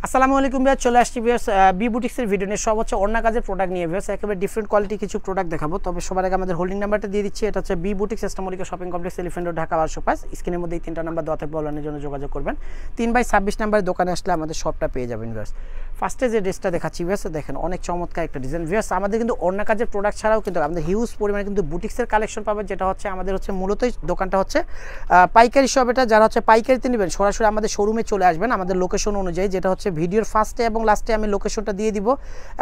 আসসালামু আলাইকুম ভিউয়ার, চলে আসছি ভিউয়ার্স বি বুটিক্সের ভিডিও নিয়ে। সব হচ্ছে ওড়না কাজের প্রোডাক্ট নিয়ে ভিউয়ার্স, একেবারে ডিফারেন্ট কোয়ালিটি কিছু প্রোডাক্ট দেখাবো। তবে সবার আগে আমাদের হোল্ডিং নাম্বারটা দিয়ে দিচ্ছি। এটা হচ্ছে বি বুটিক্স ইস্টামলিকা shopping complex, elephant road, Dhaka 1205। স্ক্রিনের মধ্যে এই তিনটা নাম্বার দেওয়া থাকবে, অনলাইনের জন্য যোগাযোগ করবেন। 3/26 নাম্বারের দোকানে আসলে আমাদের শপটা পেয়ে যাবেন ভিউয়ার্স। ফার্স্টে যে ড্রেসটা দেখাচ্ছি ভিউয়ার্স, দেখেন অনেক চমৎকার একটা ডিজাইন ভিউয়ার্স। আমাদের কিন্তু ওড়না কাজের প্রোডাক্ট ছাড়াও কিন্তু আমাদের হিউজ পরিমাণে কিন্তু বুটিক্সের কালেকশন পাবেন, যেটা হচ্ছে আমাদের হচ্ছে মূলতই দোকানটা হচ্ছে পাইকারি শপ। এটা যারা হচ্ছে পাইকারিতে নেবেন সরাসরি আমাদের শোরুমে চলে আসবেন আমাদের লোকেশন অনুযায়ী, যেটা হচ্ছে ভিডিওর ফার্স্টে এবং লাস্টে আমি লোকেশনটা দিয়ে দিব।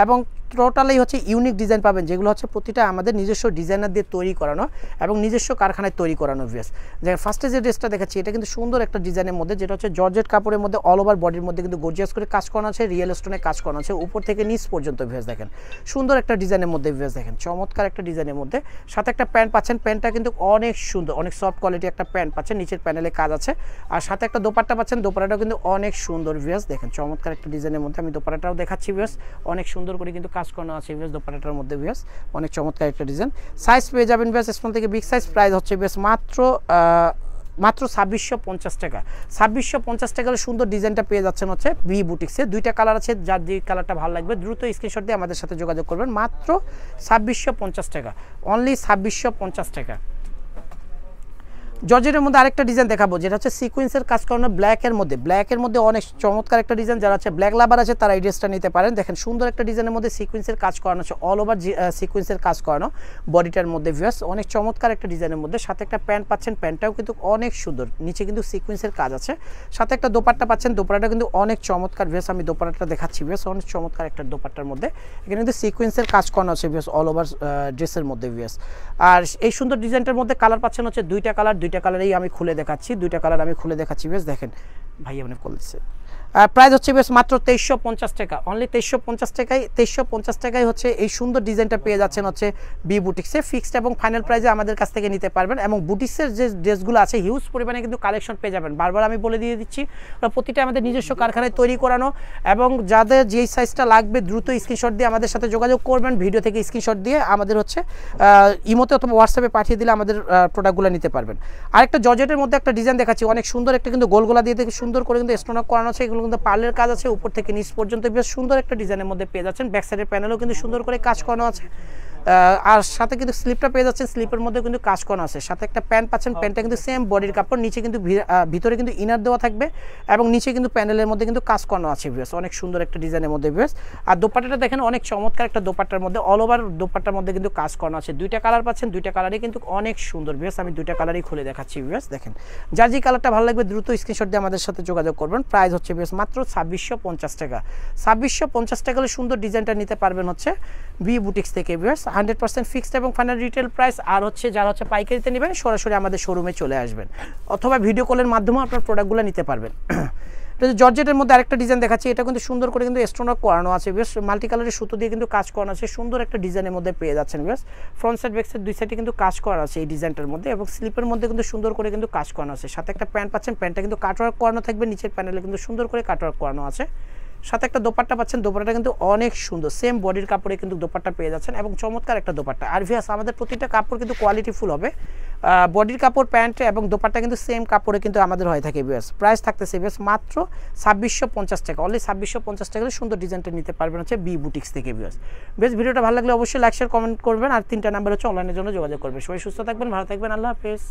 এবং টোটালি হচ্ছে ইউনিক ডিজাইন পাবেন, যেগুলো হচ্ছে প্রতিটা আমাদের নিজস্ব ডিজাইনার দিয়ে তৈরি করানো এবং নিজস্ব কারখানায় তৈরি করানো ভিউয়ার্স। যে ফার্স্টে যে ড্রেসটা দেখাচ্ছি, এটা কিন্তু সুন্দর একটা ডিজাইনের মধ্যে, যেটা হচ্ছে জর্জেট কাপড়ের মধ্যে অল ওভার বডির মধ্যে কিন্তু গর্জিয়াস করে কাজ করানো আছে, রিয়েল স্টোনে কাজ করানো আছে উপর থেকে নিচ পর্যন্ত ভিউয়ার্স। দেখেন সুন্দর একটা ডিজাইনের মধ্যে ভিউয়ার্স, দেখেন চমৎকার একটা ডিজাইনের মধ্যে। সাথে একটা প্যান্ট পাচ্ছেন, প্যান্টটা কিন্তু অনেক সুন্দর, অনেক সফট কোয়ালিটি একটা প্যান্ট পাচ্ছেন, নিচের প্যানেলে কাজ আছে। আর সাথে একটা দোপাট্টা পাচ্ছেন, দোপাট্টাটাও কিন্তু অনেক সুন্দর ভিউয়ার্স। দেখেন চমৎকার একটা ডিজাইনের মধ্যে, আমি দোপাট্টাটাও দেখাচ্ছি ভিউয়ার্স। অনেক সুন্দর করে কিন্তু কাজ করানো আছে ভিউয়ার্স দোপাট্টাটার মধ্যে ভিউয়ার্স। অনেক চমৎকার একটা ডিজাইন। সাইজ পেয়ে যাবেন ভিউয়ার্স স্মল থেকে বিগ সাইজ। প্রাইস হচ্ছে ভিউয়ার্স মাত্র 2650 টাকা। 2650 টাকার সুন্দর ডিজাইনটা পেয়ে যাচ্ছেন হচ্ছে বি বুটিক্সে। দুইটা কালার আছে, যার যে কালারটা ভালো লাগবে দ্রুত স্ক্রিনশট দিয়ে আমাদের সাথে যোগাযোগ করবেন। মাত্র 2650 টাকা, অনলি 2650 টাকা। জর্জেটের মধ্যে আরেকটা ডিজাইন দেখাবো, যেটা হচ্ছে সিকোয়েন্সের কাজ করানো ব্ল্যাকের মধ্যে অনেক চমৎকার একটা ডিজাইন। যারা হচ্ছে ব্ল্যাক লাভার আছে তারা এই ড্রেসটা নিতে পারেন। দেখেন সুন্দর একটা ডিজাইনের মধ্যে সিকোয়েন্সের কাজ করানো আছে, অল ওভার সিকোয়েন্সের কাজ করানো বডিটার মধ্যে ভিউয়ার্স। অনেক চমৎকার একটা ডিজাইনের মধ্যে। সাথে একটা প্যান্ট পাচ্ছেন, প্যান্টটাও কিন্তু অনেক সুন্দর, নিচে কিন্তু সিকোয়েন্সের কাজ আছে। সাথে একটা দোপাট্টা পাচ্ছেন, দোপাট্টাটা কিন্তু অনেক চমৎকার ভিউয়ার্স। আমি দোপাট্টাটা দেখাচ্ছি ভিউয়ার্স, অনেক চমৎকার একটা দোপাট্টার মধ্যে। এখানে কিন্তু সিকোয়েন্সের কাজ করানো আছে ভিউয়ার্স অল ওভার ড্রেসের মধ্যে ভিউয়ার্স। আর এই সুন্দর ডিজাইনটার মধ্যে কালার পাচ্ছেন হচ্ছে দুইটা কালারেই আমি খুলে দেখাচ্ছি, দুইটা কালার আমি খুলে দেখাচ্ছি বেশ। দেখেন ভাই আপনি বলছে প্রাইস হচ্ছে বেশ মাত্র 2350 টাকা, অনলি 2350 টাকায় হচ্ছে এই সুন্দর ডিজাইনটা পেয়ে যাচ্ছেন হচ্ছে বি বুটিক্সে। ফিক্সড এবং ফাইনাল প্রাইসে আমাদের কাছ থেকে নিতে পারবেন। এবং বুটিক্সের যে ড্রেসগুলো আছে হিউজ পরিমাণে কিন্তু কালেকশন পেয়ে যাবেন। বারবার আমি বলে দিয়ে দিচ্ছি, প্রতিটা আমাদের নিজস্ব কারখানায় তৈরি করানো। এবং যাদের যেই সাইজটা লাগবে দ্রুত স্ক্রিনশট দিয়ে আমাদের সাথে যোগাযোগ করবেন। ভিডিও থেকে স্ক্রিনশট দিয়ে আমাদের হচ্ছে ইমোতে অথবা হোয়াটসঅ্যাপে পাঠিয়ে দিলে আমাদের প্রোডাক্টগুলো নিতে পারবেন। আরেকটা জর্জেটের মধ্যে একটা ডিজাইন দেখাচ্ছি, অনেক সুন্দর একটা কিন্তু গোলগোলা দিয়ে থেকে সুন্দর করে কিন্তু স্টোন করানো আছে। এগুলো কিন্তু পার্লের কাজ আছে, উপর থেকে নিচ পর্যন্ত বেশ সুন্দর একটা ডিজাইনের মধ্যে পেয়ে যাচ্ছেন। ব্যাক সাইডের প্যানেলও কিন্তু সুন্দর করে কাজ করানো আছে। আর সাথে কিন্তু স্লিপটা পেয়ে যাচ্ছেন, স্লিপের মধ্যে কিন্তু কাজ করানো আছে। সাথে একটা প্যান্ট পাচ্ছেন, প্যান্টটা কিন্তু সেম বডির কাপড়, নিচে কিন্তু ভিতরে কিন্তু ইনার দেওয়া থাকবে এবং নিচে কিন্তু প্যানেলের মধ্যে কিন্তু কাজ করানো আছে ভিউয়ার্স। অনেক সুন্দর একটা ডিজাইনের মধ্যে ভিউয়ার্স। আর দোপাট্টাটা দেখেন অনেক চমৎকার একটা দোপাট্টার মধ্যে, অল ওভার দোপাট্টার মধ্যে কিন্তু কাজ করানো আছে। দুইটা কালার পাচ্ছেন, দুইটা কালারই কিন্তু অনেক সুন্দর ভিউয়ার্স। আমি দুইটা কালারই খুলে দেখাচ্ছি ভিউয়ার্স। দেখেন যার যে কালারটা ভালো লাগবে দ্রুত স্ক্রিনশট দিয়ে আমাদের সাথে যোগাযোগ করবেন। প্রাইস হচ্ছে ভিউয়ার্স মাত্র 2650 টাকা। 2650 টাকা হলে সুন্দর ডিজাইনটা নিতে পারবেন হচ্ছে বি বুটিক্স থেকে ভিউয়ার্স। 100% ফিক্সড এবং ফাইনাল রিটেল প্রাইস। আর হচ্ছে যারা হচ্ছে পাইকারিতে নেবেন সরাসরি আমাদের শোরুমে চলে আসবেন, অথবা ভিডিও কলের মাধ্যমে আপনার প্রোডাক্টগুলো নিতে পারবেন। জর্জেটের মধ্যে আরেকটা ডিজাইন দেখাচ্ছি, এটা কিন্তু সুন্দর করে কিন্তু স্টোন করানো আছে বেশ, মাল্টি কালারের সুতো দিয়ে কিন্তু কাজ করানো আছে। সুন্দর একটা ডিজাইনের মধ্যে পেয়ে যাচ্ছেন বেশ। ফ্রন্ট সাইড ব্যাক সাইড দুই সাইডে কিন্তু কাজ করা আছে এই ডিজাইনটার মধ্যে, এবং স্লিপের মধ্যে কিন্তু সুন্দর করে কিন্তু কাজ করানো আছে। সাথে একটা প্যান্ট পাচ্ছেন, প্যান্টটা কিন্তু কাটওয়ার্ক করানো থাকবে, নিচের প্যানেলে কিন্তু সুন্দর করে কাটওয়ার্ক করানো আছে। সাথে একটা দোপাট্টা পাচ্ছেন, দোপাট্টাটা কিন্তু অনেক সুন্দর, সেম বডির কাপড়ে কিন্তু দোপাট্টা পেয়ে যাচ্ছেন এবং চমৎকার একটা দোপাট্টা। আর ভিউয়ার্স আমাদের প্রতিটা কাপড় কিন্তু কোয়ালিটিফুল হবে, বডির কাপড়, প্যান্ট এবং দোপাট্টা কিন্তু সেম কাপড়ে কিন্তু আমাদের হয়ে থাকে ভিউয়ার্স। প্রাইস থাকতেছে ভিউয়ার্স মাত্র 2650 টাকা, অনলি 2650 টাকা সুন্দর ডিজাইনটা নিতে পারবেন হচ্ছে বি বুটিক্স থেকে ভিউয়ার্স। বেশ ভিডিওটা ভালো লাগলে অবশ্যই লাইক শেয়ার কমেন্ট করবেন। আর 3টা নাম্বার হচ্ছে অনলাইনের জন্য যোগাযোগ করবেন। সবাই সুস্থ থাকবেন, ভালো থাকবেন, আল্লাহ হাফেজ।